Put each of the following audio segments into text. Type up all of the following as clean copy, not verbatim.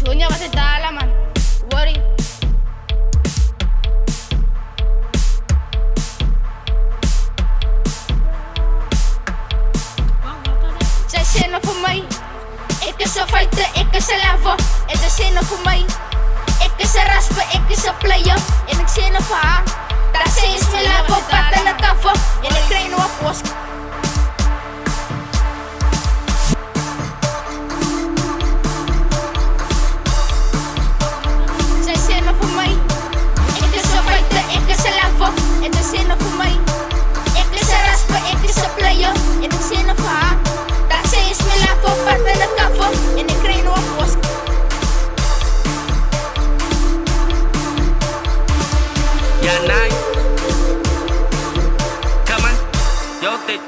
Sueña va a sentar la mano. Worry. Zij zinnen voor mij. Ik is een fighter, ik is een lava. En zij zinnen voor mij. Ik is een rasper, ik is een player. En ik zinnen voor haar. Daar zij is mijn lava, pat en een kava. En ik krijg nog een post. Zij zinnen voor mij. Ik is een fighter, ik is een lava. En zij zinnen voor mij. Ik is een rasper, ik is een player. En ik zinnen voor haar. Daar zij is mijn lava, pat en een kava. En ik krijg nog een post. Ja, nee. Come on, yo dit.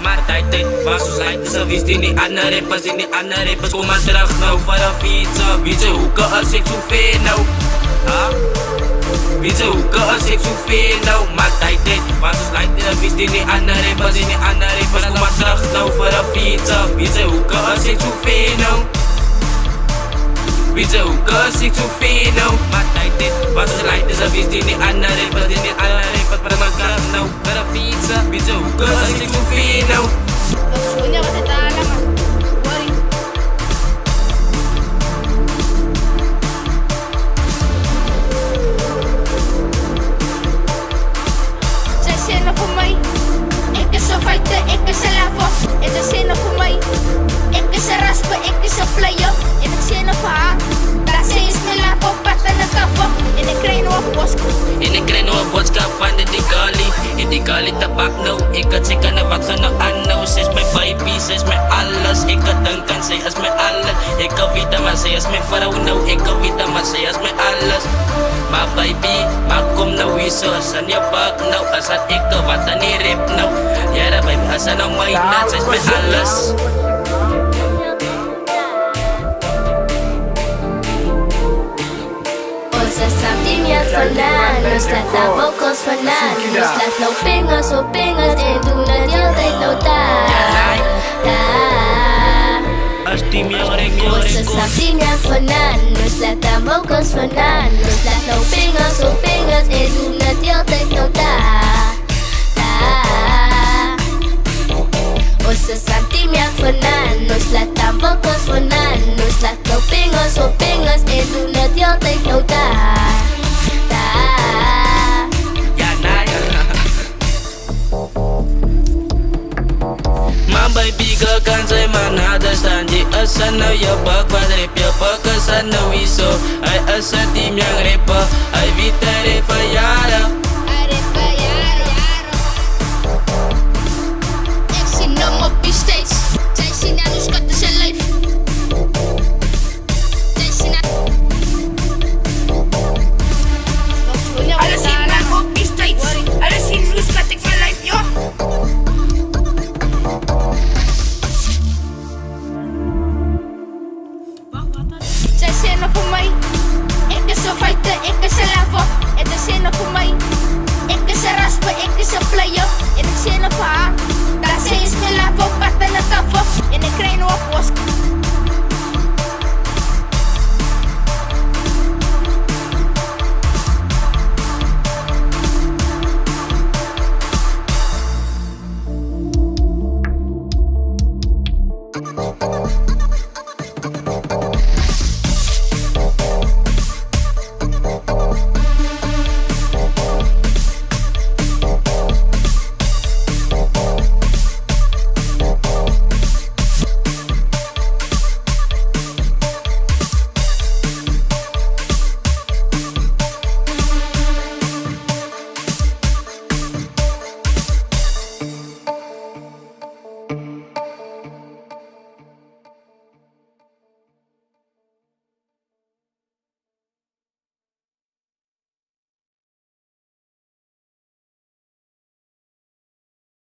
Maar tijd was ons lijkt ze wist die niet aan de rappers, kom maar terug nou voor een fietsen. Wie ze hoeken als ik zoveel nou, wie ze hoeken als ik zoveel nou. Maar tijd was ons lijkt ze wist die niet aan de rappers, kom maar terug nou voor een fietsen. Wie ze hoeken als ik zoveel nou. Wie ze hoeken als ik zoveel nou. Maar tijd was ons lijkt ze wist die niet aan de rappers, maar maar terug nou voor een fietsen. Wie ze hoeken als ik zoveel nou. Sueña va a sentar la mano. Worry. Zij zinnen voor mij. Ik is een fighter, ik is een lava. En zij zinnen voor mij. Ik is een rasper, ik is een player. En ik zinnen voor haar. Daar zij is mijn lava, pat en een kava. En ik krijg nog een post. En ik krijg nog een boodschap van de Dikali. In die Kali tabak nou. Ik had zeker naar wat gaan aan nou. Zij is mijn baby, zij is mijn alles. Ik had denken, zij is mijn alles. Ik kan weten, maar zij is mijn vrouw nou. Ik kan weten, maar zij is mijn alles. Maar baby, maar kom nou hier zo. San je bak nou. Als had ik wat aan die rip nou. Ja, baby, als aan nou mijn naad. Zij is mijn alles. Sa sampingnya vandaan, nos laat na vocals vandaan. Nos laat nou pingers op pingers en doen het altijd nou daar. Als team yang rek Sa sampingnya vandaan, nos laat na vocals vandaan. Nos laat nou pingers op pingers en doen het altijd nou daar. Sa sampingnya vandaan, nos laat na vocals vandaan. Nos laat nou pingers op pingers en doen het altijd nou daar. Maar baby girl kan zij maar nader staan. Die is er nou je bak, wat rip je pakken, zijn nou zo. Hij is een team yang rapper, hij weet er even jaren.